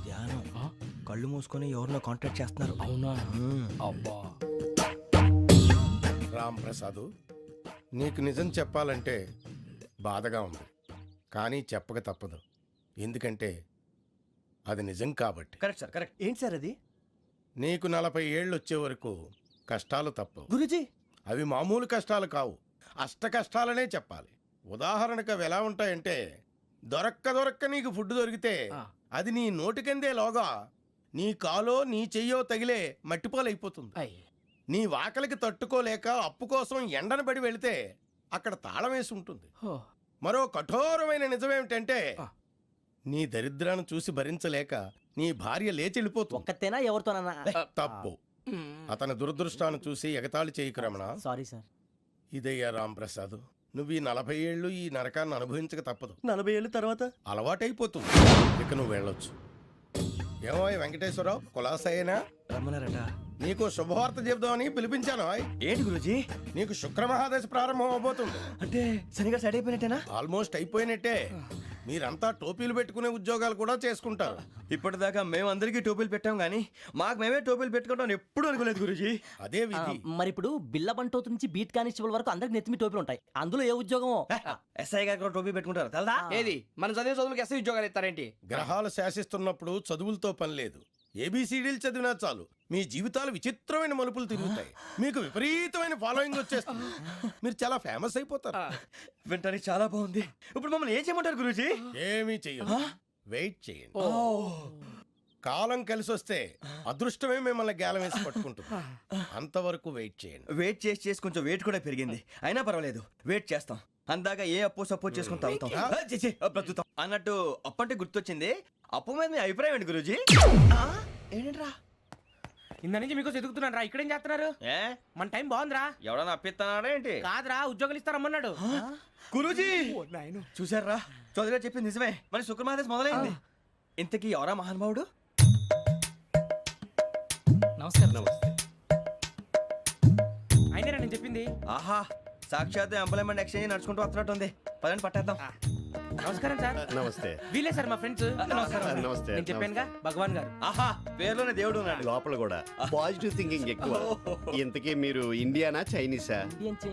ధ్యానం కళ్ళు మూసుకొని ఎవరినో కాంటాక్ట్ చేస్తున్నారు. అవునా? అబ్బా. రామ్ ప్రసాద్, నీకు నిజం చెప్పాలంటే బాధగా ఉంది, కానీ చెప్పక తప్పదు. ఎందుకంటే అది నిజం కాబట్టి. Correct sir, correct. ఏంటి సార్ అది? నీకు 40 ఏళ్ళు వచ్చే వరకు కష్టాలు తప్పవు గురూజీ. అవి మామూలు కష్టాలు కావు, అష్ట కష్టాలనే చెప్పాలి. ఉదాహరణకు అవి ఎలా ఉంటాయంటే, దొరక్క నీకు ఫుడ్ దొరికితే అది నీ నోటికందే లోగా నీ కాలో నీ చెయ్యో తగిలే మట్టిపాలైపోతుంది. నీ వాకలికి తట్టుకోలేక అప్పు కోసం ఎండను పడి వెళితే అక్కడ తాళం వేసి ఉంటుంది. మరో కఠోరమైన నిజమేమిటంటే, నీ దరిద్రాన్ని చూసి భరించలేక నీ భార్య లేచి వెళ్ళిపోతుంది. ఒక్కతేనా ఎవరితోనన్నా? తప్పు. అతని దురదృష్టాన్ని చూసి ఎగతాళి చేయకు రమణ. Sorry sir. ఇదయ్యా రాంప్రసాద్, నువ్వు ఈ 40 ఏళ్ళు ఈ నరకాన్ని అనుభవించక తప్పదు. 40 ఏళ్ళ తర్వాత అలవాటైపోతుంది. ఇక నువ్వు వెళ్ళొచ్చు. ఏమో వెంకటేశ్వరరావు, కులాసైనా రమ్మన్నారట. నీకు శుభవార్త చెబుదామని పిలిపించాను. ఏంటి గురూజీ? నీకు శుక్రమహాదశ ప్రారంభం అవబోతుంది. అంటే సరిగా సెట్ అయిపోయినట్టేనా? ఆల్మోస్ట్ అయిపోయినట్టే. మీరంతా టోపీలు పెట్టుకునే ఉద్యోగాలు కూడా చేసుకుంటారు. ఇప్పటిదాకా మేము అందరికీ టోపీలు పెట్టాం గానీ మాకు మేమే టోపీలు పెట్టుకుంటాం ఎప్పుడు అనుకోలేదు గురూజీ. అదే విధి. మరి ఇప్పుడు బిల్ల బంటోతు నుంచి బీట్ కానిస్టేబుల్ వరకు అందరికి నెత్తిమి టోపీలు ఉంటాయి. అందులో ఏ ఉద్యోగమో? ఎస్ఐ గారు కూడా టోపీ పెట్టుకుంటారు తెలదా? ఏది మన చదివే చదువులకు ఎస్ఐ ఉద్యోగాలు ఇస్తారేంటి? గ్రహాలు శాసిస్తున్నప్పుడు చదువులతో పని లేదు. ఏబిసిడీలు చదివినా చాలు మీ జీవితాలు విచిత్రమైన మలుపులు తిరుగుతాయి. మీకు విపరీతమైన ఫాలోయింగ్ వచ్చేస్తుంది. మీరు చాలా ఫేమస్ అయిపోతారు. వింటానికి చాలా బాగుంది. ఇప్పుడు మమ్మల్ని ఏం చేయమంటారు గురూజీ? ఏమీ చెయ్యదు, వెయిట్ చేయండి. కాలం కలిసి వస్తే అదృష్టమే మిమ్మల్ని గేలం వేసి పట్టుకుంటుంది. అంతవరకు వెయిట్ చేయండి. వెయిట్ చేసి కొంచెం వెయిట్ కూడా పెరిగింది. అయినా పర్వాలేదు, వెయిట్ చేస్తాం. అందాక ఏ అప్పు సపోర్ట్ చేసుకుని తాగుతాం, బ్రతుకుతాం అన్నట్టు. అప్పు అంటే గుర్తొచ్చింది. అప్పు మీద మీ అభిప్రాయం ఏంటి గురూజీ? ఏంటరా ఇంత నుంచి మీకు ఎదుగుతున్నాను రా. ఇక్కడేం చేస్తున్నారు? మన టైం బాగుందిరా. ఎవడన్నా అప్పిస్తున్నాడా ఏంటి? కాదురా, ఉద్యోగాలు ఇస్తారమ్మన్నాడు గురూజీ. చూసారా, చౌదరిగా చెప్పింది నిజమే. మరి శుక్రమాదేశ్ మొదలైంది. ఇంతకీ ఎవరా మహానుభావుడు? నమస్కారం. అయినా నేను చెప్పింది. ఆహా, సాక్షాత్ ఎంప్లాయ్మెంట్ ఎక్స్చేంజ్ నడుచుకుంటూ వస్తున్నట్టు ఉంది. పదండి పట్టేద్దాం. నమస్కారం సార్. నమస్తే. వీలే సార్ మా ఫ్రెండ్స్. నమస్తే. నేను చెప్పానుగా, భగవాన్ గారు. ఆహా, పేరులోనే దేవుడు ఉన్నాడు. లోపల కూడా పాజిటివ్ థింకింగ్ ఎక్కువ. ఇంతకీ మీరు ఇండియానా చైనీసా?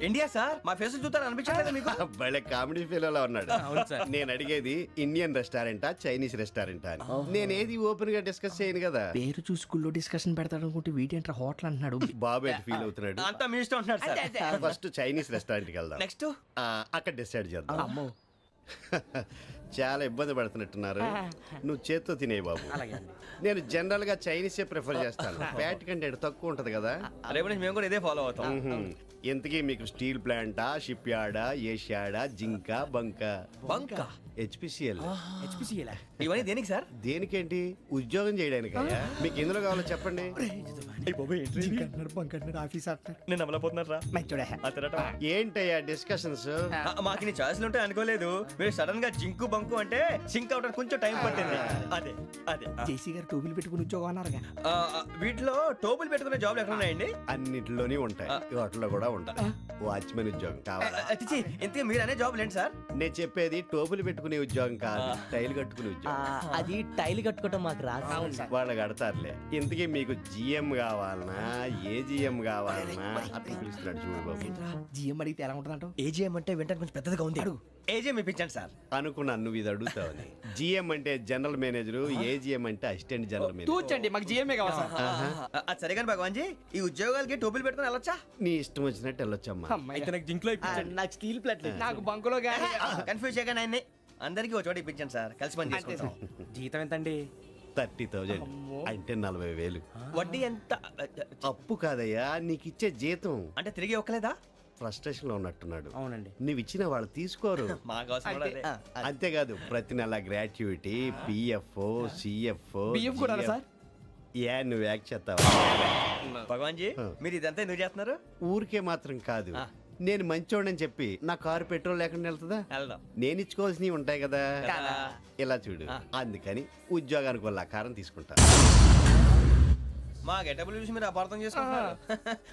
India sir. మా ఫేస్ చూస్తారు అనిపించలేదు మీకు? భలే కామెడీ ఫీల్ ఉన్నాడు. అవును సార్. నేను అడిగేది ఇండియన్ రెస్టారెంటా చైనీస్ రెస్టారెంటా అని. నేను ఏది ఓపెన్ గా డిస్కస్ చేయను కదా. పేరు చూసుకుల్లో డిస్కషన్ పెడతాడు అనుకుంటే వీటేంట్రా హోటల్ అంటున్నాడు. బాబు ఎట్ ఫీల్ అవుతున్నాడు. అంతా మీ ఇష్టం ఉంటున్నాడు సార్. ఫస్ట్ చైనీస్ రెస్టారెంట్ కి వెళ్దాం. నెక్స్ట్ అక్కడ డిసైడ్ చేద్దాం. అమ్మో, చాలా ఇబ్బంది పడుతున్నట్టున్నారు. నువ్వు చేత్తో తినే బాబు. అలాగే. నేను జనరల్ గా చైనీసే ప్రిఫర్ చేస్తాను. ఫ్యాట్ కంటెంట్ తక్కువ ఉంటది కదా. రేపు నుంచి మేము కూడా ఇదే ఫాలో అవుతాం. ఇంతకీ మీకు స్టీల్ ప్లాంటా, షిప్ యార్డా, ఏషియాడా, జింక, బంకా? బంకా, హెచ్పిసిఎల్. ఇవన్నీ దేనికి సార్? దేనికేంటి? ఉద్యోగం చేయడానికి. మీకు ఎందులో కావాలో చెప్పండి. నేను అమలపోతున్నారా? ఏంటయ్యా డిస్కషన్స్? మాకు నీ ఛాయిస్లు ఉంటాయి అనుకోలేదు. మీరు సడన్ గా జింకు బంకు అంటే సింక్ అవడానికి కొంచెం టైం పట్టింది. అదే అదే జేసీ గారు టోపీలు పెట్టుకుని ఉద్యోగం అన్నారుగా. వీటిలో టోపులు పెట్టుకునే జాబ్లు ఎక్కడ ఉన్నాయండి? అన్నిటిలోనే ఉంటాయి, వాటిలో కూడా ఉంటాయి. వాచ్మెన్ ఉద్యోగం కావాలా? ఇంతకీ మీరు అనే జాబ్ ఏంటి సార్? నేను చెప్పేది టోపులు పెట్టుకునే ఉద్యోగం కాదు, టైల్ కట్టుకునే ఉద్యోగం. అది టైల్ కట్టుకోవటం మాకు రాదు. వాళ్ళు కడతారులే. ఇంతకీ మీకు జిఎం కావాలనా, ఏ జిఎం కావాలనా? అట్లా పిలుస్తున్నాడు చూడు బాబు. జిఎం అడిగితే ఎలా ఉంటుందంట? ఏజీఎం అంటే వెంటనే కొంచెం పెద్దదిగా ఉంది. ఏజీఎం ఇప్పించండి సార్. అనుకున్నాను నువ్వు ఇది అడుగుతావని. జిఎం అంటే జనరల్ మేనేజర్, ఏజిఎం అంటే అసిస్టెంట్ జనరల్ మేనేజర్. తూచండి, మాకు జిఎంఏ కావాలి సార్. అది సరే కానీ భగవాన్ జీ, ఈ ఉద్యోగాలకి టోపులు పెట్టుకుని వెళ్ళొచ్చా? నీ ఇష్టం వచ్చినట్టు వెళ్ళొచ్చమ్మా. అయితే నాకు జింక్ లో నాకు స్టీల్ ప్లేట్. నాకు బంకులో గానీ. కన్ఫ్యూజ్ చేయగానే ఆయన్ని అందరికీ ఒక చోట ఇప్పించండి సార్. కలిసి పని చేసుకుంటాం. జీతం ఎంతండి? 30,000 అంటే 40,000. వడ్డీ ఎంత? అప్పు కాదయ్యా, నీకు ఇచ్చే జీతం. అంటే తిరిగి ఒక్కలేదా? ఫ్రస్ట్రేషన్ లో ఉన్నట్టున్నాడు. అవునండి. నువ్వు ఇచ్చిన వాళ్ళు తీసుకోరు. మాకు అవసరం కూడా అదే. అంతేకాదు ప్రతి నెల గ్రాట్యుటీ, పిఎఫ్, సిఎఫ్. బియ్యం కూడా సార్? ఏ నువ్వు యాక్ట్ చేస్తావా? భగవాన్ జీ, మీరు ఇదంతా ఎందుకు చేస్తున్నారు? ఊరికే మాత్రం కాదు, నేను మంచోడని చెప్పి నా కారు పెట్రోల్ లేకుండా వెళ్తుందా? వెళ్దాం. నేను ఇచ్చుకోవాల్సినవి ఉంటాయి కదా. ఇలా చూడు, అందుకని ఉద్యోగానికి వాళ్ళ ఆకారం తీసుకుంటా. మా గెటబుల్ చూసి మీరు అపార్థం చేసుకుంటున్నారు.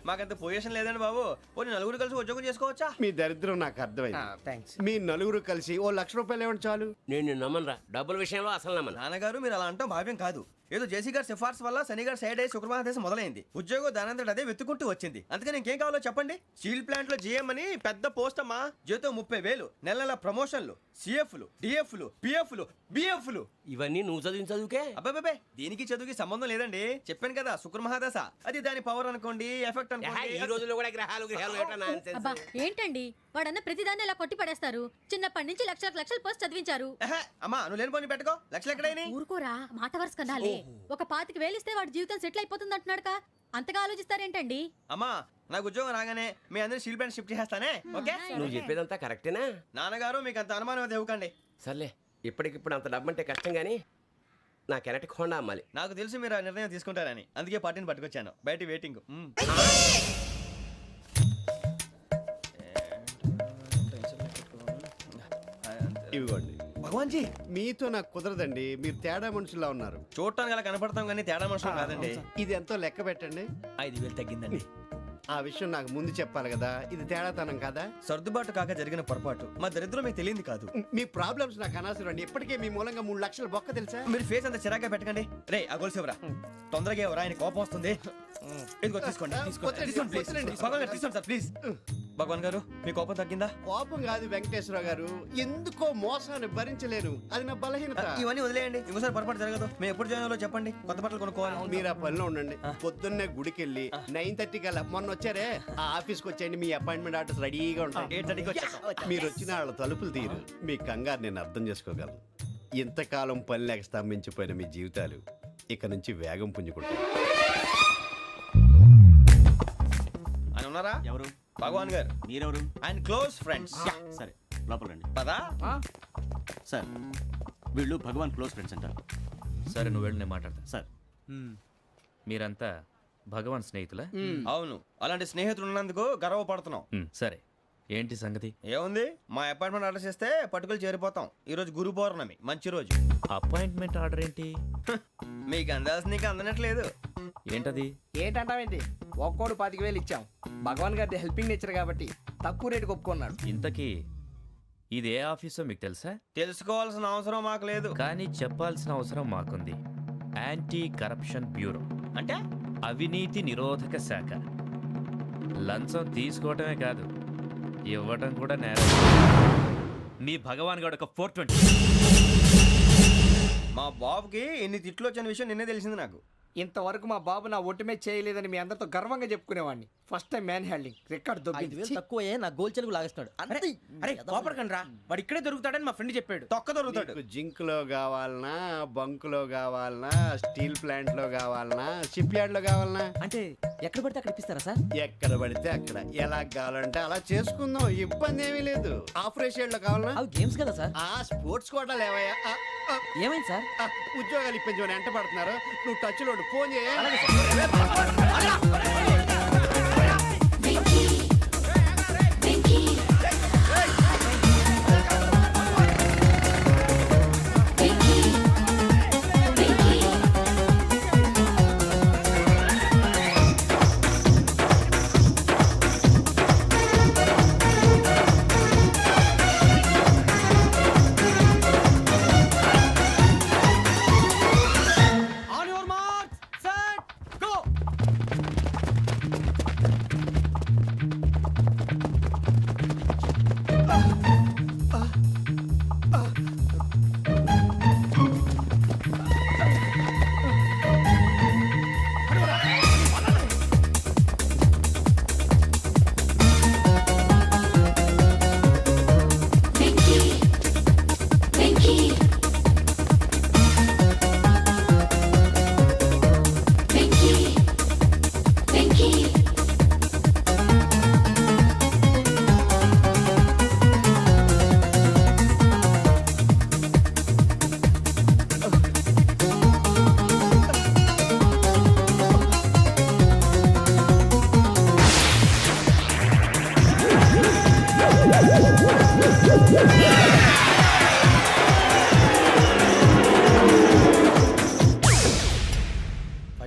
మాకంత పొజిషన్ లేదండి బాబు. పోనీ నలుగురు కలిసి ఉద్యోగం చేసుకోవచ్చా? మీ దరిద్రం నాకు అర్థమైంది. థ్యాంక్స్. మీ నలుగురు కలిసి ఓ ₹1,00,000 ఇవ్వండి చాలు. నేను నమ్మనరా, డబ్బుల విషయంలో అసలు నమ్మను. నాన్నగారు మీరు అలా అంటాం భావ్యం కాదు. ఏదో జేసీ గారి సిఫార్సు వల్ల శని గారు సైడ్ అయ్యి శుక్రవారం దేశం మొదలైంది. ఉద్యోగం దానంతటి అదే వెతుకుంటూ వచ్చింది. అందుకని ఇంకేం కావాలో చెప్పండి. స్టీల్ ప్లాంట్ లో జీఎం అని పెద్ద పోస్ట్ అమ్మా. జీతం 30,000, నెల నెల ప్రమోషన్లు, సిఎఫ్లు, డిఎఫ్లు, పిఎఫ్లు, బిఎఫ్లు. ఇవన్నీ నువ్వు చదివిన చదువుకే. అబ్బాబే దీనికి చదువుకి సంబంధం లేదండి. చెప్పాను కదా శుక్ర మహాదశ. అది దాని పవర్ అనుకోండి, ఎఫెక్ట్ ఈ అనుకోండి. రోజుల్లో కూడా గ్రహాలు ఏటా nonsense. అబ్బా ఏంటండి వాడన్న ప్రతిదాన్ని ఇలా కొట్టి పడేస్తారు. చిన్నప్పటి నుంచి లక్షల పోస్ట్ చదివించారు. అమ్మా నువ్వు లేని పోనీ పెట్టుకో. లక్షలు ఎక్కడైనా ఊరుకోరా, మాట వరుస కదాలే. ఒక 25,000 ఇస్తే వాడి జీవితం సెటిల్ అయిపోతుంది అంటున్నాడుగా. అంతగా ఆలోచిస్తారేంటండి? అమ్మా నాకు ఉద్యోగం రాగానే మీ అందరి స్టీల్ ప్లాంట్ షిఫ్ట్ చేస్తానే. ఓకే నువ్వు చెప్పేదంతా కరెక్టేనా? నాన్నగారు మీకు అంత అనుమానం అయితే ఇవ్వకండి. సర్లే, ఇప్పటికిప్పుడు అంత డబ్బు అంటే కష్టం కానీ నా కెనటిక్ హోండా అమ్మాలి. నాకు తెలుసు మీరు ఆ నిర్ణయం తీసుకుంటారని, అందుకే పార్టీని పట్టుకొచ్చాను. బయట వెయిటింగ్. ఇవ్వండి. భగవాన్ జీ మీతో నాకు కుదరదండి. మీరు తేడా మనుషుల్లా ఉన్నారు. చూడటానికి అలా కనపడతాం కానీ తేడా మనుషులు కాదండి. ఇది ఎంతో లెక్క పెట్టండి. 5,000 తగ్గిందండి. ఆ విషయం నాకు ముందు చెప్పాలి కదా. ఇది తేడాతనం కదా. సర్దుబాటు కాక జరిగిన పొరపాటు. మా దరిద్రం మీకు తెలియదు కాదు. మీ ప్రాబ్లమ్స్ నాకు అనవసరం అండి. ఇప్పటికే మీ మూలంగా 3 లక్షల బొక్క తెలుసా. మీరు ఫేస్ అంత చిరాగ్గా పెట్టకండి. రే ఆ గొలుసేవరా తొందరగా ఎవరా, ఆయన కోపం వస్తుంది. ఇదిగో తీసుకోండి. తీసుకోండి please. భగవాన్ గారు తీసుకోండి సార్ ప్లీజ్. భగవాన్ గారు మీ కోపం తగ్గిందా? కోపం కాదు వెంకటేశ్వరరావు గారు, ఎందుకో మోసాన్ని భరించలేను. అది నా బలహీనత. ఇవన్నీ వదిలేయండి. ఇంకోసారి పొరపాటు జరగదు. మేము ఎప్పుడు జాయిన్ అవ్వాలో చెప్పండి. కొత్త బట్టలు కొనుక్కోవాలి. మీరు ఆ పనిలో ఉండండి. పొద్దున్నే గుడికి వెళ్ళి 9:30 కల్లా మొన్న వచ్చారే ఆ ఆఫీస్కి వచ్చేయండి. మీ అపాయింట్మెంట్ ఆర్డర్స్ రెడీగా ఉంటాయి. 8:30కి వచ్చేస్తాం. మీరు వచ్చిన వాళ్ళ తలుపులు తీరు. మీ కంగారు నేను అర్థం చేసుకోగలను. ఇంతకాలం పని లేక స్తంభించిపోయిన మీ జీవితాలు ఇక నుంచి వేగం పుంజుకుంటాయి. ఆయన ఉన్నారా? ఎవరు? భగవాన్ గారు. మీరెవరు? ఆయన క్లోజ్ ఫ్రెండ్స్. సరే లోపల రండి. పదా సార్ వీళ్ళు భగవాన్ క్లోజ్ ఫ్రెండ్స్ అంటారు. సరే నువ్వు వెళ్ళి నేను మాట్లాడతా. సార్ మీరంతా భగవాన్ స్నేహితులా? అవును, అలాంటి స్నేహితులు ఉన్నందుకు గర్వపడుతున్నాం. సరే ఏంటి సంగతి? ఏముంది, మా అపాయింట్మెంట్ ఆర్డర్ చేస్తే పట్టుకులు చేరిపోతాం. ఈ రోజు గురు పౌర్ణమి, మంచి రోజు. అపాయింట్మెంట్ ఆర్డర్ ఏంటి? మీకు అందాల్సి నీకు అందనట్లేదు. ఏంటది? ఏంటంటావేంటి? ఒక్కోడు 25,000 ఇచ్చాం. భగవాన్ గారి హెల్పింగ్ నేచర్ కాబట్టి తక్కువ రేటుకి ఒప్పుకున్నాడు. ఇంతకీ ఇది ఏ ఆఫీసో మీకు తెలుసా? తెలుసుకోవాల్సిన అవసరం మాకు లేదు. కానీ చెప్పాల్సిన అవసరం మాకుంది. యాంటీ కరప్షన్ బ్యూరో అంటే అవినీతి నిరోధక శాఖ. లంచం తీసుకోవటమే కాదు, ఇవ్వటం కూడా నేరం. మీ భగవాన్ గారు ఒక 420. మా బాబుకి ఎన్ని తిట్లు వచ్చిన విషయం నిన్నే తెలిసింది నాకు. ఇంతవరకు మా బాబు నా ఒట్టుమే చేయలేదని మీ అందరితో గర్వంగా చెప్పుకునేవాడిని. First time man handing record 5,000 తక్కువే నా గోల్ చెలుగు లాగేస్తున్నాడు. అరే కోపడకండి రా, వాడు ఇక్కడే దొరుకుతాడని మా ఫ్రెండ్ చెప్పాడు. తొక్క దొరుకుతాడు. మీకు జింక్ లో కావాలనా, బంక్ లో కావాలనా, స్టీల్ ప్లాంట్ లో కావాలనా, షిప్ యార్డ్ లో కావాలనా? అంటే ఎక్కడ పడితే అక్కడ ఇప్పిస్తారా సార్? ఎక్కడ పడితే అక్కడ, ఎలా కావాలంటే అలా చేసుకుందాం. ఇబ్బంది ఏమీ లేదు. ఆపరేషన్ లో కావాలనా? అవి గేమ్స్ కదా సార్. ఆ స్పోర్ట్స్ కోటా లేవయ్యా. ఏమైంది సార్? ఉద్యోగాలు ఇప్పించమని ఎంట పడుతున్నారు. నువ్వు టచ్ లో ఫోన్ చేయ.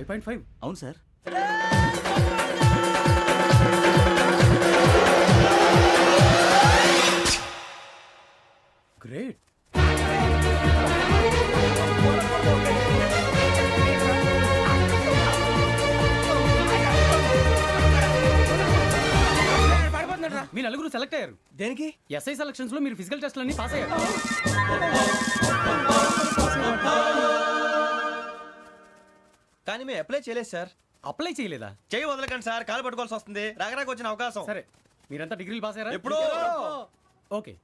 5.5 అవును సార్. గ్రేట్. మీ నలుగురు సెలెక్ట్ అయ్యారు. దేనికి? ఎస్ఐ సెలక్షన్స్ లో మీరు ఫిజికల్ టెస్ట్ అన్ని పాస్ అయ్యారు. కానీ మేము అప్లై చేయలేదు సార్. అప్లై చేయలేదా? చేయి వదలకండి సార్, కాలు పట్టుకోవాల్సి వస్తుంది. రాగరాకు వచ్చిన అవకాశం. సరే, మీరంతా డిగ్రీలు పాస్ అయ్యారా? ఎప్పుడో. ఓకే,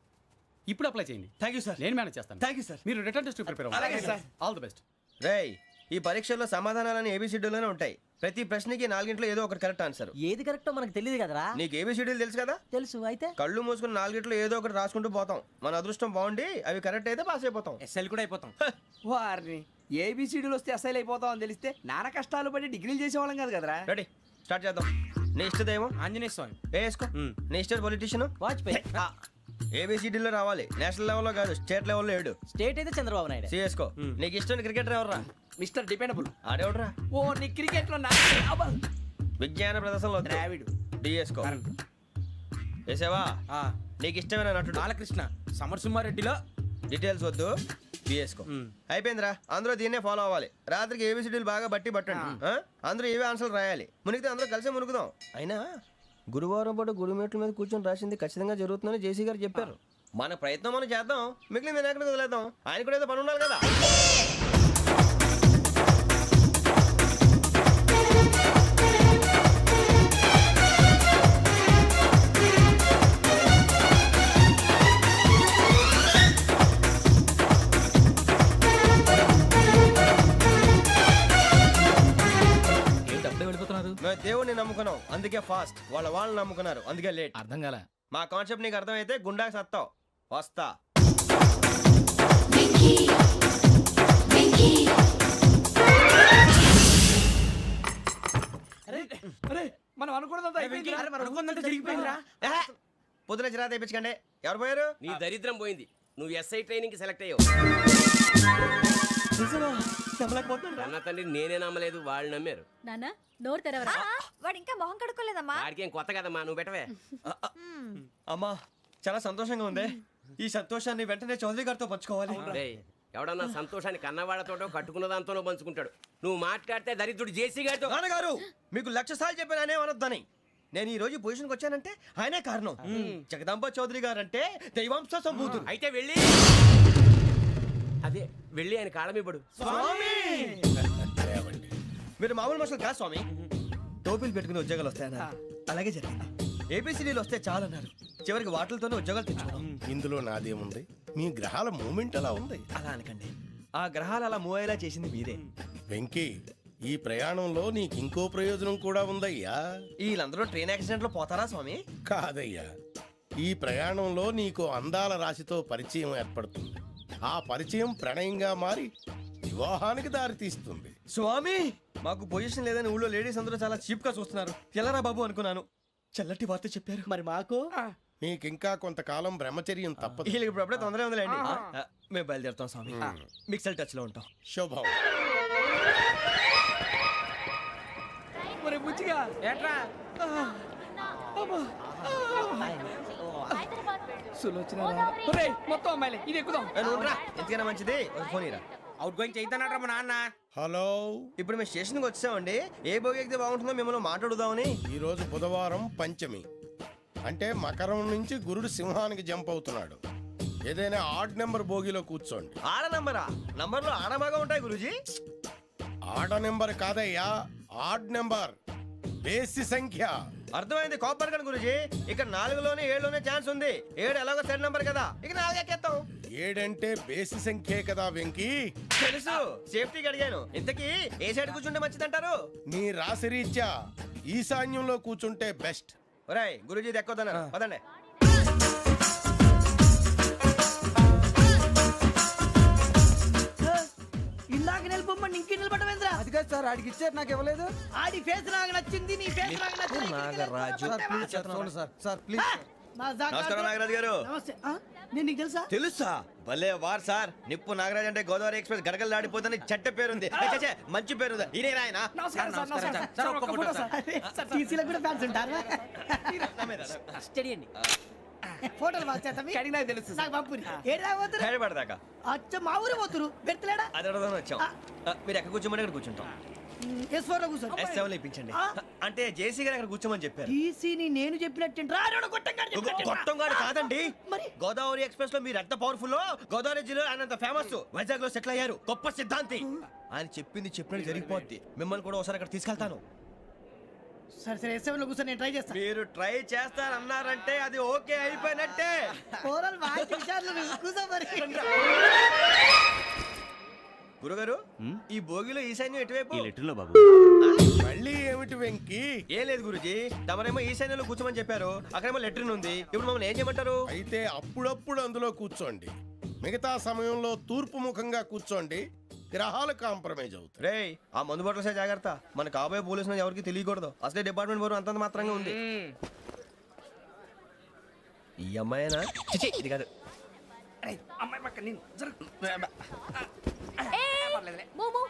ఇప్పుడు అప్లై చేయండి. Thank you sir. నేను మేనేజ్ చేస్తాను. Thank you sir. మీరు రిటర్న్ టెస్ట్ ప్రిపేర్ అలాగే అవ్వండి. సార్. All the best. రేయ్, ఈ పరీక్షల్లో సమాధానాలని ఏబిసిడ్యూల్లోనే ఉంటాయి. ప్రతి ప్రశ్నకి 4 ఏదో ఒకటి కరెక్ట్ ఆన్సర్. ఏది కరెక్టో మనకు తెలియదు కదరా. నీకు ఏబిసిడ్యూల్ తెలుసు కదా? తెలుసు. అయితే కళ్ళు మూసుకుని 4 ఏదో ఒకటి రాసుకుంటూ పోతాం. మన అదృష్టం బాగుండి అవి కరెక్ట్ అయితే పాస్ అయిపోతాం. ఎస్ఎల్ కూడా అయిపోతాం. వారిని ఏబిసిడీలు వస్తే ఎస్ఐలు అయిపోతాం అని తెలిస్తే నాన్న కష్టాలు పడి డిగ్రీలు చేసేవాళ్ళం కాదు కదరా. రెడీ, స్టార్ట్ చేద్దాం. నీ ఇష్టదేమో ఆంజనేయ స్వామి. వేసుకో. నీ ఇష్ట పొలిటీషియన్ వాజ్పేయి. ఏబిసిడీలో రావాలి. నేషనల్ లెవెల్లో కాదు, స్టేట్ లెవెల్లో 7. స్టేట్ అయితే చంద్రబాబు నాయుడు. సిఎస్కో. నీకు ఇష్టం క్రికెటర్ ఎవర్రా? Mister dependable. ఆడేవడరా? ఓ నీ క్రికెట్ లో విజ్ఞాన ప్రదర్శనలో ద్రావిడు. డిఎస్కో. వేసావా? నీకు ఇష్టమైన నటుడు? బాలకృష్ణ. సమర్సింహారెడ్డిలో డీటెయిల్స్ వద్దు, బిఎస్కో. అయిపోయిందిరా. అందరూ దీన్నే ఫాలో అవ్వాలి. రాత్రికి ఏబిసిడీలు బాగా బట్టి పట్టండి. అందరూ ఏవే ఆన్సర్లు రాయాలి. మునిగితే అందరూ కలిసి మునుగుదాం. అయినా గురువారం పాటు గురుమేట్ల మీద కూర్చొని రాసింది ఖచ్చితంగా జరుగుతుందని జేసీ గారు చెప్పారు. మన ప్రయత్నం మనం చేద్దాం, మిగిలింది నేను ఎక్కడికి వదిలేద్దాం. ఆయన కూడా ఏదో పని ఉండాలి కదా. మేము దేవుడిని నమ్ముకున్నాం, అందుకే ఫాస్ట్. వాళ్ళని నమ్ముకున్నారు, అందుకే లేట్. అర్థం కాల. మా కాన్సెప్ట్ నీకు అర్థమైతే గుండా సత్తావు. వస్తా. మనం అనుకున్నదంతా జరిగిపోయిందిరా. పొద్దున చిరా తెప్పించకండి. ఎవరు పోయారు? నీ దరిద్రం పోయింది. నువ్వు ఎస్ఐ ట్రైనింగ్ సెలెక్ట్ అయ్యావు. అన్న తండ్రి నేనే నమ్మలేదు, వాళ్ళు నమ్మారు. నాన్న నోరు తెరవరా. వాడు ఇంకా మొహం కడుక్కోలేదమ్మా. వాడికి ఏం కొత్త కదమ్మా, నువ్వు పెట్టవే. అమ్మా, చాలా సంతోషంగా ఉంది. ఈ సంతోషాన్ని వెంటనే చౌదరి గారితో పంచుకోవాలి. రేయ్, ఎవడన్నా సంతోషాన్ని కన్నవాళ్లతోటో కట్టుకున్న దాంతోనో పంచుకుంటాడు. నువ్వు మాట్లాడితే దరిద్రుడు జేసీ గారితో. నాన్నగారు, మీకు 1,00,000 సార్లు చెప్పానే అనొద్దని. నేను ఈ రోజు పొజిషన్కి వచ్చానంటే ఆయనే కారణం. జగదాంబ చౌదరి గారు అంటే దైవాంశ సంభూతుడు. అయితే వెళ్ళి అదే వెళ్ళి ఆయన కాళ్ళమివ్వడు. మీరు మామూలు మనుషులు కాదు స్వామి. టోపీలు పెట్టుకుని ఉద్యోగాలు వస్తాయన్నారు, అలాగే జరిగింది. ఏబిసిడీలు వస్తే చాలన్నారు, చివరికి వాటిలతోనే ఉద్యోగాలు తెచ్చుకున్నాం. ఇందులో నాదేముంది? మీ గ్రహాల మూమెంట్ అలా ఉంది. అలా అనకండి, ఆ గ్రహాలు అలా మూవ్ అయ్యేలా చేసింది మీరే. వెంకీ, ఈ ప్రయాణంలో నీకు ఇంకో ప్రయోజనం కూడా ఉందయ్యా. వీళ్ళందరూ ట్రైన్ యాక్సిడెంట్ లో పోతారా స్వామి? కాదయ్యా, ఈ ప్రయాణంలో నీకు అందాల రాశితో పరిచయం ఏర్పడుతుంది. ఆ పరిచయం ప్రణయంగా మారి వివాహానికి దారితీస్తుంది. స్వామి, మాకు పొజిషన్ లేదని ఊళ్ళో లేడీస్ అందరూ చాలా చీప్ గా చూస్తున్నారు. ఎలారా బాబు అనుకున్నాను. చల్లటి వార్త చెప్పారు. మరి మాకు నీకింకా కొంతకాలం బ్రహ్మచర్యం తప్పదు. వీళ్ళకి ఇప్పుడు అప్పుడే తొందరగా ఉందిలేండి. మేము బయలుదేరుతాం స్వామి. మిక్సెల్ టచ్ లో ఉంటాం. శుభం. మరి బుచ్చిగా ఏట్రా సులోచన మొత్తం అమ్మాయిలే. ఇది ఎక్కుదాం. ఎందుకైనా మంచిది, ఒక ఫోన్ ఇరా. అవుట్ గోయింగ్ చేద్దానట్రా మా నాన్న. హలో, ఇప్పుడు మేము స్టేషన్కి వచ్చామండి. ఏ బోగి ఎక్కితే బాగుంటుందో మిమ్మల్ని మాట్లాడుదామని. ఈరోజు బుధవారం పంచమి, అంటే మకరం నుంచి గురుడు సింహానికి జంప్ అవుతున్నాడు. ఏదైనా ఆడ్ నెంబర్ బోగిలో కూర్చోండి. ఆడ నంబరా? నంబర్లో ఆడ బాగా ఉంటాయి గురూజీ. ఆడ నెంబర్ కాదయ్యా, ఆడ్ నెంబర్, బేసి సంఖ్య. అర్థమైంది, కాపర్ కన్ గురూజీ. ఇక్కడ 4లోనే 7లోనే ఛాన్స్ ఉంది. 7 ఎలాగో సెడ్ నంబర్ కదా, ఇక 4 ఎక్కేస్తాం. 7 అంటే బేసి సంఖ్యే కదా వెంకీ. తెలుసు, సేఫ్టీకి అడిగాను. ఇంతకీ ఏ సైడ్ కూర్చుంటే మంచిదంటారు? నీ రాశి రీత్యా ఈశాన్యంలో కూర్చుంటే బెస్ట్. ఒరేయ్, గురూజీ దెక్కొద్దన్నారు, పదండి. ఇందాక నిలబొమ్మని ఇంకే నిలబడమేంద్రా? అది కాదు సార్, ఆడికి ఇచ్చారు, నాకు ఇవ్వలేదు. ఆడి ఫేస్ నాకు నచ్చింది, నీ ఫేస్ నాకు నచ్చింది. Nagaraju. Sir please sir, sir please. నమస్కారం నాగరాజు గారు. నమస్తే. నేను నీకు తెలుసా తెలుసా? భలే వార్ సార్. నిప్పు నాగరాజ్ అంటే గోదావరి ఎక్స్ప్రెస్ గడగలు దాడిపోతుంది చెట్ట పేరుంది. ఛే, మంచి పేరుంది. ఇదే ఆయన నమస్కారం సార్, నమస్కారం. సార్, ఒక్క ఫోటో సార్. సార్, టీసీలో కూడా ఫ్యాన్స్ ఉంటారా? స్టడీ అండి. ఫోటోలు బాగా చేస్తాం కడిగినా తెలుసు నాకు పంపుని ఏడా పోతురు హైదరాబాద్ అచ్చ మా ఊరు పోతురు పెడతలేడా అది అడగదామని వచ్చాం. మీరు ఎక్కడ కూర్చోమని అక్కడ కూర్చుంటాం. S4 లో కూర్చో S7 లో ఇప్పించండి. అంటే జేసీ గారు అక్కడ కూర్చోమని చెప్పారు. టీసీని నేను చెప్పినట్టు రాడు గొట్టం గారు కాదండి. మరి? గోదావరి ఎక్స్ప్రెస్ లో మీరు ఎంత పవర్ఫుల్, గోదావరి జిల్లా ఆయన ఫేమస్, వైజాగ్ లో సెటిల్ అయ్యారు, గొప్ప సిద్ధాంతి. ఆయన చెప్పింది చెప్పినట్టు జరిగిపోద్ది. మిమ్మల్ని కూడా ఒకసారి అక్కడ తీసుకెళ్తాను. సరే సరే S7 లో కూర్చో నేను ట్రై చేస్తాను. మీరు ట్రై చేస్తారన్నారంటే అది ఓకే అయిపోయినట్టే. ఓవరాల్ బాగా చూశారు కూర్చో మరి. గురుగారు ఈ భోగిలో ఈశాన్యం ఎటువైపు? ఈ లెటర్లో బాబు. మళ్ళీ ఏమిటి వెంకీ? ఏం లేదు గురుజీ, తమరేమో ఈశాన్యంలో కూర్చోమని చెప్పారు, అక్కడేమో లెట్రిన్ ఉంది. ఇప్పుడు మమ్మల్ని ఏం చేయమంటారు? అయితే అప్పుడప్పుడు అందులో కూర్చోండి, మిగతా సమయంలో తూర్పు ముఖంగా కూర్చోండి. గ్రహాలు కాంప్రమైజ్ అవుతాయి. రే ఆ మందు బాటలసే జాగ్రత్త. మన కాబోయే పోలీసులు ఎవరికి తెలియకూడదు. అసలే డిపార్ట్మెంట్ బోరు అంతంత మాత్రంగా ఉంది. ఈ అమ్మాయినా? చిచి, ఇది కాదు. అమ్మాయి పక్క నేను మోమో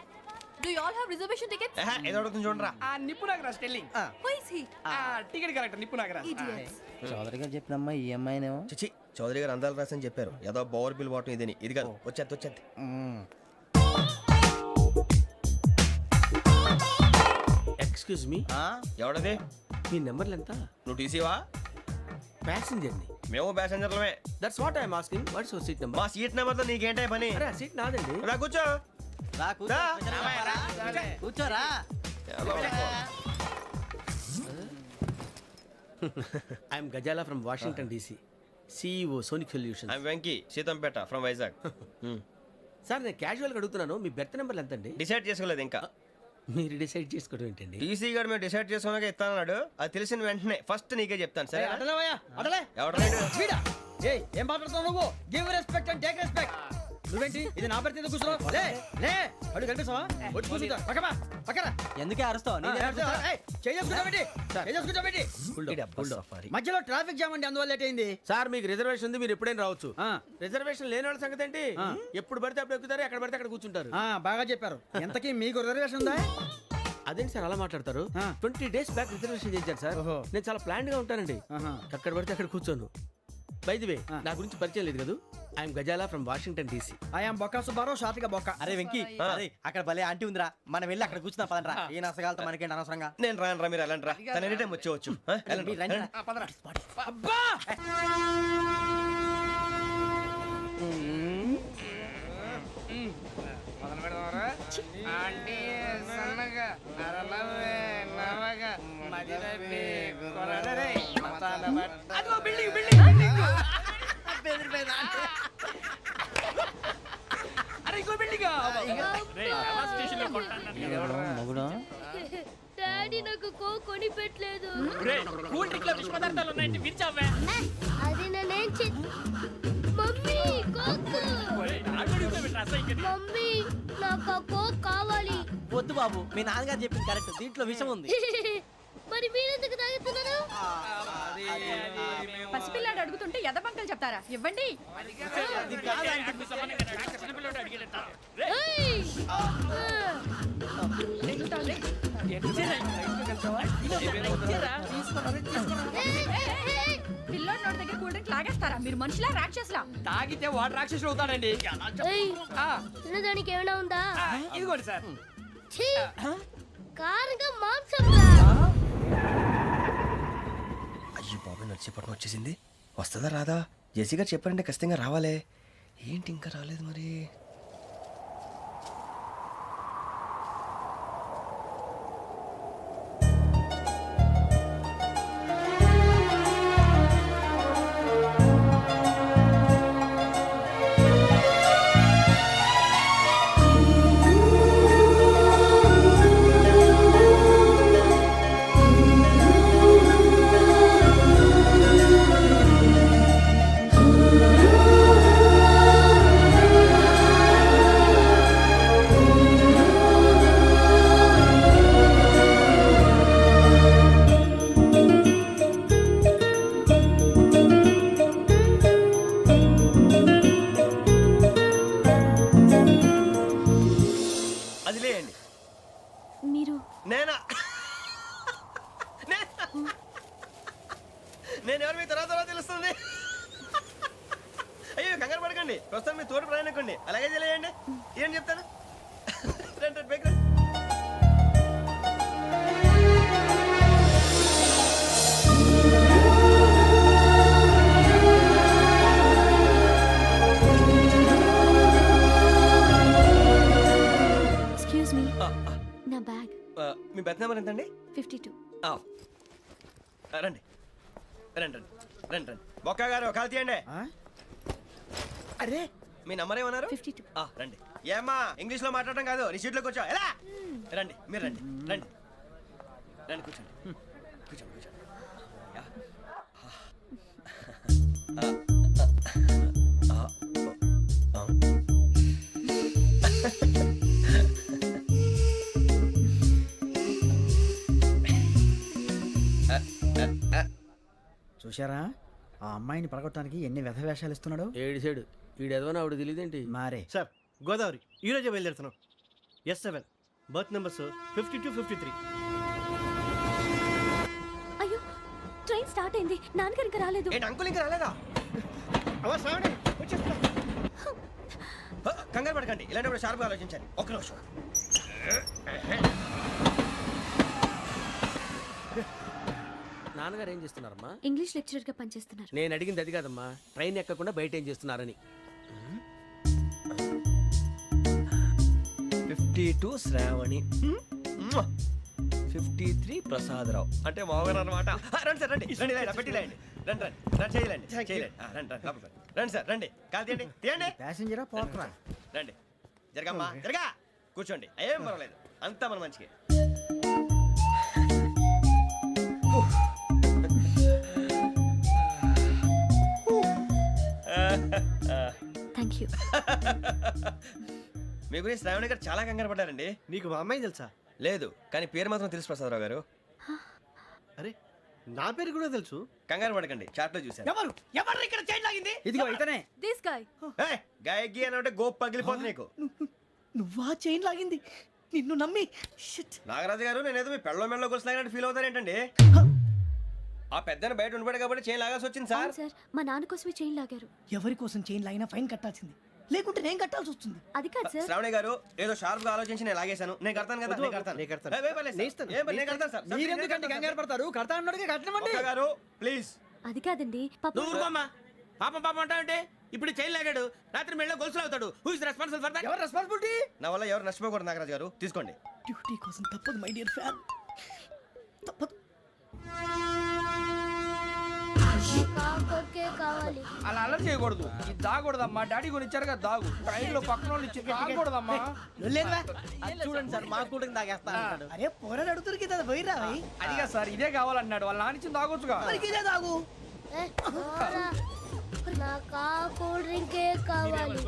do you all have reservation tickets? ఏదో అడుగుతుంది చూడరా. నిప్పు Nagaraj telling who is he? Ticket correct నిప్పు నాగరాజ్. ఇడియట్స్. చౌదరి గారు చెప్పినమ్మా ఈ అమ్మాయినేమో. చిచి, చౌదరి గారు అందాలు రాసని చెప్పారు. ఏదో బోర్ బిల్ బాటం ఇదని. ఇది కాదు. వచ్చేది. Excuse me, ఎవడది? మీ నెంబర్లు ఎంత? నువ్వు టీసీవా? ప్యాసింజర్ ని. మేము ప్యాసెంజర్లమే. That's what I'm asking. What's your seat number? మా సీట్ నెంబర్తో నీకేంటే పని? అరే ఆ సీట్ నాదండి. రా కూర్చో. రా. కూర్చోరా. I'm Gazala from Washington DC, CEO Sonic Solution. I'm Venky, Seethampeta from Vizag. Sir నేను క్యాజువల్గా అడుగుతున్నాను, మీ బెర్త్ నెంబర్లు ఎంత అండి? డిసైడ్ చేసుకోలేదు ఇంకా. మీరు డిసైడ్ చేసుకోవడం ఏంటండి? టీసీ గారు మేము డిసైడ్ చేసుకున్నాక ఇస్తానన్నాడు. అది తెలిసిన వెంటనే ఫస్ట్ నీకే చెప్తాను. సరే అడలే ఎవడ ఏం మాట్లాడుతున్నావు నువ్వు? Give respect and take respect. నువ్వేంటి ఇది నా పరిస్థితి కూర్చున్నావు? లే లే అడుగు కనిపిస్తావా? వచ్చి కూర్చుంటా పక్కన. ఎందుకే అరుస్తావు? మధ్యలో ట్రాఫిక్ జామ్ అండి, అందువల్ల లేట్ అయింది. సార్ మీకు రిజర్వేషన్ ఉంది, మీరు ఎప్పుడైనా రావచ్చు. రిజర్వేషన్ లేని వాళ్ళ సంగతి ఏంటి? ఎప్పుడు పడితే అప్పుడు ఎక్కుతారు, ఎక్కడ పడితే అక్కడ కూర్చుంటారు. బాగా చెప్పారు. ఎంతకీ మీకు రిజర్వేషన్ ఉందా? అదేంటి సార్ అలా మాట్లాడతారు? 20 days బ్యాక్ రిజర్వేషన్ చేశారు సార్. నేను చాలా ప్లాన్డ్ గా ఉంటానండి. అక్కడ పడితే అక్కడ కూర్చోను. బై ది వే, నా గురించి పరిచయం లేదు కదా. I'm Gazala from Washington DC. I'm Bokka Subbarao, షాతిక బొక్క. అరే వెంకీ, అరే అక్కడ భలే ఆంటీ ఉందిరా, మనం వెళ్ళి అక్కడ కూర్చున్నా పదనరా. ఏ నసగాలతో మనకేంటి అనవసరంగా. నేను రాను రా, మీరు వెళ్ళండి రా. తన ఎనీ టైం వచ్చేవచ్చు. మీరు రండి రా. అబ్బా డాడీ నాకు కోక్ కొని పెట్టలేదు. కూల్ డ్రింక్ లో విష పదార్థాలు ఉన్నాయండి, విరిచావే. అది నేనేం మమ్మీ కోక్. మమ్మీ నాకు ఆ కోక్ కావాలి. వద్దు బాబు, మీ నాన్నగారు చెప్పింది కరెక్ట్. దీంట్లో విషయం ఉంది. మరి మీరెందుకు తాగుతున్నారు? పసిపిల్లాడు అడుగుతుంటే ఎదబంకలు చెప్తారా? ఇవ్వండి. ఏయ్! పిల్లోడి నోటి దగ్గర కూల్ డ్రింక్ లాగేస్తారా? మీరు మనుషులా రాక్షసులా? తాగితే వాడు రాక్షసుడు అవుతాడండి. తినదానికి ఏమైనా ఉందా? ఇదిగోండి సార్. ఛీ! కారంగా మాంసం రా. అయ్యి బాబాయ్, నడిచేపట్నం వచ్చేసింది. వస్తుందా రాదా? జేసీ గారు చెప్పారంటే ఖచ్చితంగా రావాలే. ఏంటి ఇంకా రాలేదు మరి? మీరు నేనా నేను ఎవరు మీ తర్వాత తెలుస్తుంది. అయ్యో కంగారు పడకండి, ప్రస్తుతం మీ తోడు ప్రయాణకండి, అలాగే తెలియండి. ఏం చెప్తాను రండి రండి బైక్ రండి. ఎక్స్క్యూజ్ మీ, నా బ్యాగ్. మీ బెత్ నెంబర్ ఎంతండి? 52. రండి రండి రండి రండి రండి. బొక్క గారు కాల్ తీయండి. అరే మీ నంబర్ ఏమన్నారు? 52. రండి. ఏమ్మా ఇంగ్లీష్ లో మాట్లాడడం కాదు, నీ సీట్లో కూర్చో. ఎలా రండి, మీరు రండి రండి రండి కూర్చోండి కూర్చోండి కూర్చోండి. యా. చూశారా ఆ అమ్మాయిని పడగొట్టడానికి ఎన్ని వ్యధ వేషాలు ఇస్తున్నాడు. ఏడు సైడు ఈడు ఎదవని ఆవిడ తెలియదేంటి. మారే సార్ గోదావరి ఈరోజే బయలుదేరుతున్నాం. S7 berth numbers 52, 53. అయ్యో, ట్రైన్ స్టార్ట్ అయింది. నాన్నగారు ఇంకా రాలేదు. ఏంటి అంకుల్ ఇంకా రాలేదా? కంగారు పడకండి, ఇలాంటప్పుడు షార్ప్గా ఆలోచించండి. ఒక్క నిమిషం. నాన్నగారు ఏం చేస్తున్నారమ్మా? ఇంగ్లీష్ లెక్చరర్ గా పనిచేస్తున్నారు. నేను అడిగింది అది కాదమ్మా, ట్రైన్ ఎక్కకుండా బయట ఏం చేస్తున్నారని. 52 శ్రావణి, 53 ప్రసాదరావు అంటే మామగారు అనమాట. రండి సార్ రండి రండి, ఇలా పెట్టి లేండి. రండి రండి రండి, చేయలేండి చేయలేండి. రండి రండి లోపలికి రండి. రండి సార్ రండి, కాల్ తీయండి తీయండి. ప్యాసింజరా పోట్రా. రండి జరగమ్మా జరగా, కూర్చోండి. ఏం పర్వాలేదు, అంతా మన మంచికి. Thank you. మీ గురించి శ్రావణి గారు చాలా కంగారు పడ్డారండి. నీకు మా అమ్మాయి తెలుసా? లేదు, కానీ పేరు మాత్రం తెలుసు ప్రసాదరావు గారు. అరే నా పేరు కూడా తెలుసు. కంగారు పడకండి, చాట్లో చూశాను. ఎవరు ఎవరు ఇక్కడ చైన్ లాగింది? ఇదిగో ఇతనే. This guy. గాయకి అని అంటే గోప్ పగిలిపోతుంది నీకు. నువ్వా చైన్ లాగింది? నిన్ను నమ్మి. షిట్. నాగరాజు గారు, నేనేదో మీ పెళ్ళ మెళ్ళలో గురిసిలాగినట్టు ఫీల్ అవుతారేంటండి? ఆ పెద్దని బయట ఉండిపోయాడు కాబట్టి చైన్ లాగాల్సి వచ్చింది సార్. సార్, మా నాన్న కోసమే చైన్ లాగారు. ఎవరి కోసం చైన్ లాగినా ఫైన్ కట్టాల్సింది, లేకుంటే నేను కట్టాల్సి వస్తుంది. అది కాదు సార్. శ్రావణి గారు ఏదో షార్ప్ గా ఆలోచించి నేను లాగేశాను. నేను కడతాను కదా, నేను కడతాను. నేను కడతాను. ఏ, పర్లేదు సార్. ఏం పర్లేదు, నేను కడతాను సార్. మీరెందుకంటే కంగారు పడతారు? కడతా అన్నాడుగా, కట్టమండి. ఒక్క గారు ప్లీజ్. అది కాదండి, పాప. నువ్వు ఊరుకోమ్మా. పాపం పాపం అంటావంటే ఇప్పుడు చైన్ లాగాడు, రాత్రి మెళ్ళో గొలుసులు అవుతాడు. Who is responsible for that? ఎవరు రెస్పాన్సిబిలిటీ? నా వల్ల ఎవరు నష్టపోకూడదు నాగరాజు గారు, తీసుకోండి. డ్యూటీ కోసం తప్పదు మై డియర్ ఫ్యాన్, తప్పదు. కావాలి. అలా అల్లరి చేయకూడదు. ఇది దాగకూడదమ్మా. డాడీ కొని ఇచ్చారు కదా, దాగు. ట్రైన్ లో పక్కన వాళ్ళు ఇచ్చి దాగకూడదమ్మా. చూడండి సార్, మా కూడా తాగేస్తా. అరే పోరాడు అడుగుతారు కదా, పోయిరా. అడిగా సార్, ఇదే కావాలన్నాడు. వాళ్ళ నానిచ్చింది తాగొచ్చుగా. ఇదే తాగు. నాకు ఆ కూల్ డ్రింకే కావాలి.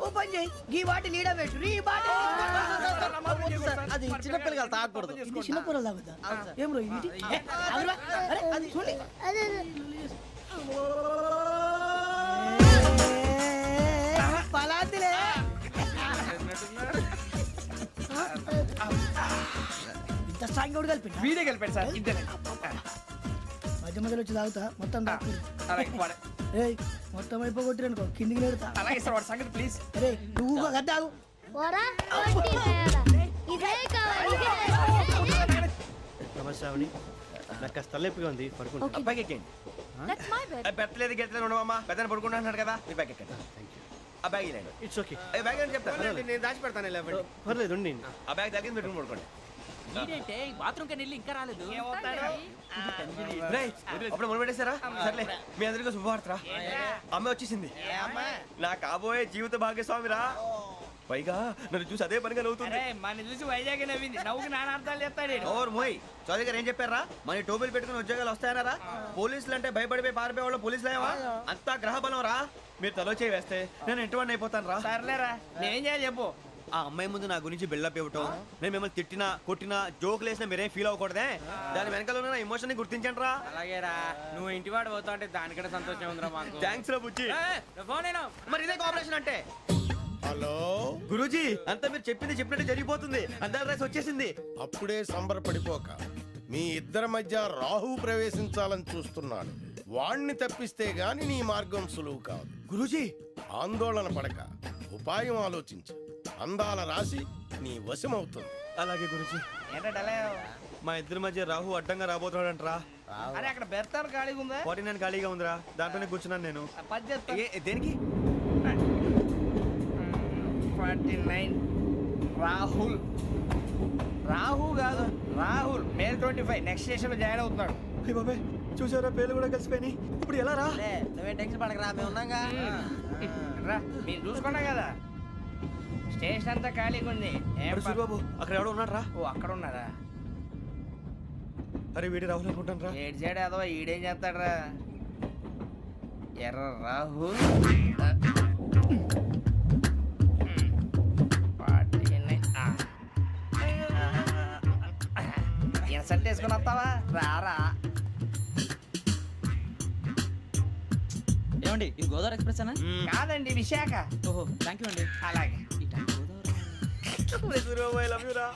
ఓ పని చేయి, ఈ బాటిల్ లీడ పెట్టు. ఈ బాటిల్ అది చిన్నపిల్లలు తాగకూడదు. ఇది చిన్న కూరలు తాగుతా. ఏం రో ఇది? అరే అది చూడండి. అదే పలాతిలే. ఇంత స్ట్రాంగ్ కూడా కలిపి వీడే కలిపాడు సార్. ఇంతనే మధ్య మధ్యలో వచ్చి తాగుతా, మొత్తం తాగుతుంది. ఏయ్ మొత్తం అయిపోగొట్టిరనుకో, కిందికి నేడుతా. అలాగే సార్, వాడి సంగతి ప్లీజ్. అరే నువ్వు కదా తాగు. పోరా, వట్టి తేడా. ఇదే కావాలి, ఇదే. నమస్తే శ్రావణి, నాకు కాస్త తలెప్పిగా ఉంది, పడుకుంటా. Okay. బ్యాగ్ ఎక్కండి. That's my bed. పెట్టలేదు గెట్టలేదు ఉండవమ్మా. పెద్దని పడుకుంటున్నాడు కదా, మీ బ్యాగ్ ఎక్కండి. ఆ బ్యాగ్ ఇలాండి. It's okay. బ్యాగ్ అని చెప్తాను. నేను దాచి పెడతాను. పర్లేదు ఉండి. ఆ బ్యాగ్ తగ్గింది పెట్టుకుని పడుకోండి. బాత్రూమ్ వెళ్ళి ఇంకా రాలేదు. రేయ్, అప్పుడు మొదలు పెట్టేశారా? సర్లే, మీ అందరికీ శుభవార్తరా. అమ్మాయి వచ్చేసింది. నా కాబోయే జీవిత భాగ్యస్వామిరా. పైగా నన్ను చూసి అదే పనిగా నవ్వుతుంది. మన చూసి వైజాగ్ నవ్వింది. నవ్వుకి నాన్న అర్థాలు చెప్తాడు. ఓర్ మోయ్, చౌదరి గారు ఏం చెప్పారా? మన టోబీలు పెట్టుకుని ఉద్యోగాలు వస్తాయనరా? పోలీసులు అంటే భయపడిపోయి పారిపోయే వాళ్ళు పోలీసులు అయ్యవా? అంతా గ్రహ బలం రా. మీరు తలో చేయి వేస్తే నేను ఇంటివాడిని అయిపోతాను రా. సర్లేరా, నేనేం చేయాలి చెప్పు. ఆ అమ్మాయి ముందు నా గురించి బిల్డప్ ఇవ్వటం, నేను మిమ్మల్ని తిట్టినా కొట్టినా జోకులు వేసినా మీరేం ఫీల్ అవ్వకూడదే. దాని వెనకాల ఉన్న నా ఎమోషన్ ని గుర్తించండి రా. అలాగేరా, నువ్వు ఇంటివాడు పోతా అంటే దానికంటే సంతోషం ఉందిరా మాకు. థ్యాంక్స్ రా బుజ్జి. ఫోన్ మరి ఇదే కోఆపరేషన్ అంటే. హలో గురూజీ అంతా మీరు చెప్పింది చెప్పినట్టు జరిగిపోతుంది అందాల రాసి వచ్చేసింది. అప్పుడే సంబరపడిపోక మీ ఇద్దరి మధ్య రాహు ప్రవేశించాలని చూస్తున్నాడు. వాణ్ణి తప్పిస్తే గాని నీ మార్గం సులువు కాదు. గురూజీ ఆందోళన పడక ఉపాయం ఆలోచించు. అందాల రాశి నీ వశమవుతుంది. అలాగే గురూజీ. మా ఇద్దరి మధ్య రాహు అడ్డంగా రాబోతున్నాడంట్రా. అరే అక్కడ బెర్తాను ఖాళీగా ఉందా? 49 ఖాళీగా ఉందిరా, దాంట్లోనే కూర్చున్నాను నేను. పది చెప్తా. దేనికి? 49 రాహుల్. రాహు కాదు రాహుల్. మే 25 నెక్స్ట్ స్టేషన్ లో జాయిన్ అవుతున్నాడు. అయ్య బాబాయ్, చూసారా పేర్లు కూడా కలిసిపోయినాయి. ఇప్పుడు ఎలా రా? నువ్వే టెన్షన్ పడకరా, మేము ఉన్నాగా. రా మీరు చూసుకున్నా కదా స్టేషన్ అంతా ఖాళీగా ఉంది. ఏం అరే సూరిబాబు, అక్కడ ఎవడో ఉన్నాడు రా. ఓ అక్కడ ఉన్నారా? అరే వీడి రాహుల్ అనుకుంటాను రా. ఏడు సైడ్ అదో ఈడేం చేస్తాడరా? ఎర్ర రాహు. ఇన్సల్ట్ వేసుకుని వస్తావా? రారా. ఏమండి ఇది గోదావరి ఎక్స్ప్రెస్ అనా? కాదండి విశాఖ. ఓహో థ్యాంక్ యూ అండి. అలాగే. సూరిబాబు ఐ లవ్ యు రా.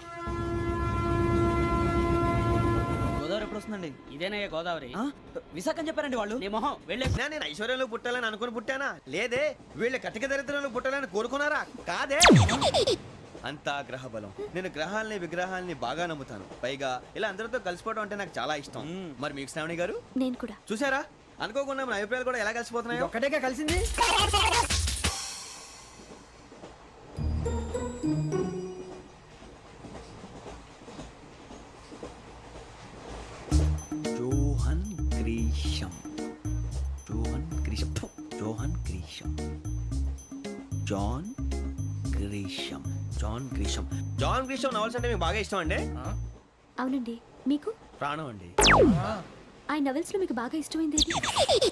గోదావరి ఎప్పుడు వస్తుందండి? ఇదేనయ్య గోదావరి. విశాఖ అని చెప్పారండి వాళ్ళు. నీ మొహం వెళ్ళే. నేను ఐశ్వర్యంలో పుట్టాలని అనుకుని పుట్టానా? లేదే. వీళ్ళ కటిక దరిద్రంలో పుట్టాలని కోరుకున్నారా? కాదే. అంతా గ్రహ బలం. నేను గ్రహాలని విగ్రహాలని బాగా నమ్ముతాను. పైగా ఇలా అందరితో కలిసిపోవడం అంటే నాకు చాలా ఇష్టం. మరి మీకు శ్రావణి గారు? నేను కూడా. చూసారా, అనుకోకుండా మన అభిప్రాయాలు కూడా ఎలా కలిసిపోతున్నాయో. ఒక్కటేగా కలిసింది. Johan Grisham. Johan Grisham. ఫు, Johan Grisham. John Grisham. John Grisham. John Grisham novels అంటే మీకు బాగా ఇష్టం అండి? అవునండి. మీకు? ప్రాణం అండి. ఆ నవెల్స్ లో మీకు బాగా ఇష్టమైంది ఏది?